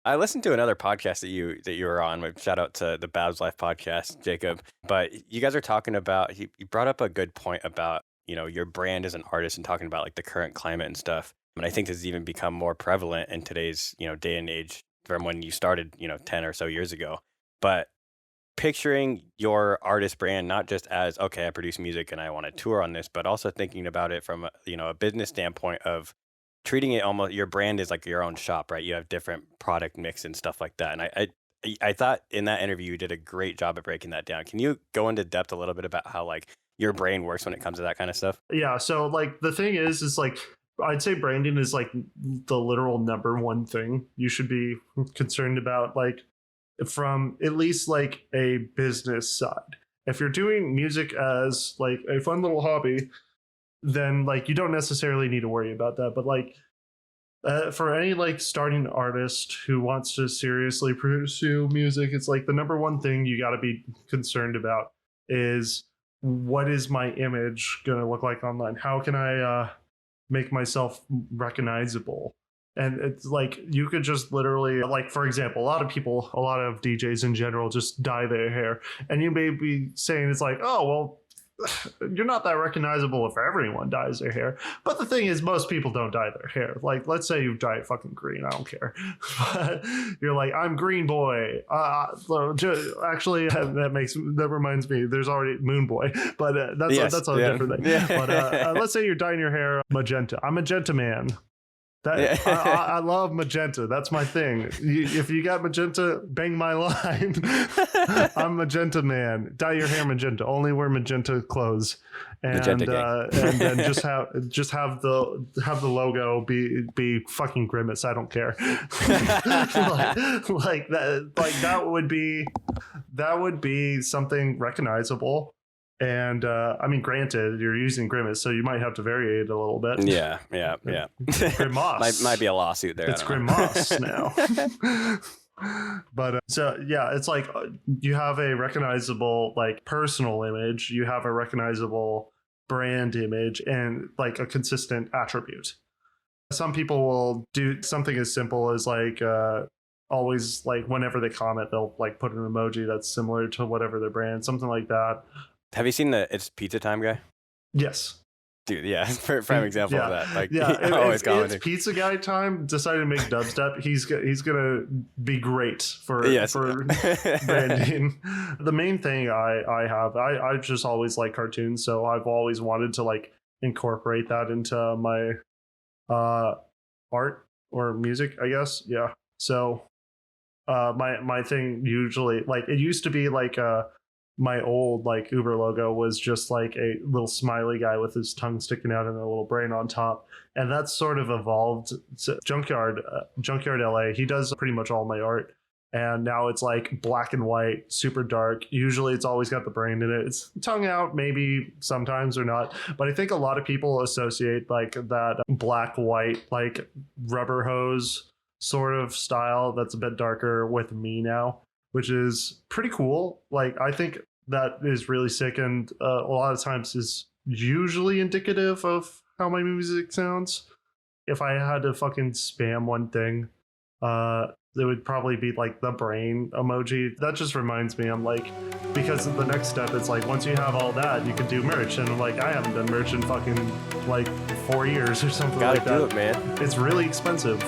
I listened to another podcast that you were on. Shout out to the Babs Life podcast, Jacob. But you guys are talking about you brought up a good point about your brand as an artist and talking about like the current climate and stuff. And I think this has even become more prevalent in today's day and age from when you started 10 or so years ago. But picturing your artist brand not just as, okay, I produce music and I want to tour on this, but also thinking about it from a business standpoint of treating it almost your brand is like your own shop, right? You have different product mix and stuff like that. And I thought in that interview you did a great job of breaking that down. Can you go into depth a little bit about how like your brain works when it comes to that kind of stuff? Yeah. So like the thing is like I'd say branding is like the literal number one thing you should be concerned about, like from at least like a business side. If you're doing music as like a fun little hobby, then like you don't necessarily need to worry about that. But like for any like starting artist who wants to seriously pursue music, it's like the number one thing you got to be concerned about is, what is my image going to look like online? How can I make myself recognizable? And it's like you could just literally, like, for example, a lot of DJs in general just dye their hair. And you may be saying it's like, oh, well, you're not that recognizable if everyone dyes their hair. But the thing is, most people don't dye their hair. Like, let's say you dye it fucking green. I don't care. But you're like, I'm Green Boy. Actually, that reminds me, there's already Moon Boy. But that's a different thing. Yeah. But let's say you're dyeing your hair magenta. I'm Magenta Man. I love magenta. That's my thing. If you got magenta, bang my line. I'm Magenta Man. Dye your hair magenta. Only wear magenta clothes, and and then just have the logo be fucking Grimace. I don't care. like that. Like that would be something recognizable. And I mean, granted, you're using Grimace, so you might have to vary it a little bit. Yeah. Grimace might be a lawsuit there. It's Grimace now. But so yeah, it's like you have a recognizable like personal image, you have a recognizable brand image, and like a consistent attribute. Some people will do something as simple as like always, like whenever they comment, they'll like put an emoji that's similar to whatever their brand, something like that. Have you seen It's Pizza Time guy? Yes. Dude, yeah, prime example of that. Like, yeah, always it's Pizza Guy time. Decided to make dubstep. He's gonna be great for branding. The main thing I've just always liked cartoons, so I've always wanted to like incorporate that into my art or music, I guess. Yeah. So my thing usually, like, it used to be like my old like UBUR logo was just like a little smiley guy with his tongue sticking out and a little brain on top, and that's sort of evolved. So Junkyard LA, he does pretty much all my art, and now it's like black and white, super dark. Usually it's always got the brain in it. It's tongue out maybe sometimes or not, but I think a lot of people associate like that black white like rubber hose sort of style that's a bit darker with me now, which is pretty cool. Like, I think that is really sick, and a lot of times is usually indicative of how my music sounds. If I had to fucking spam one thing, it would probably be like the brain emoji. That just reminds me, I'm like, because the next step is like, once you have all that, you can do merch. And like, I haven't done merch in fucking like 4 years or something like that. Gotta do it, man. It's really expensive.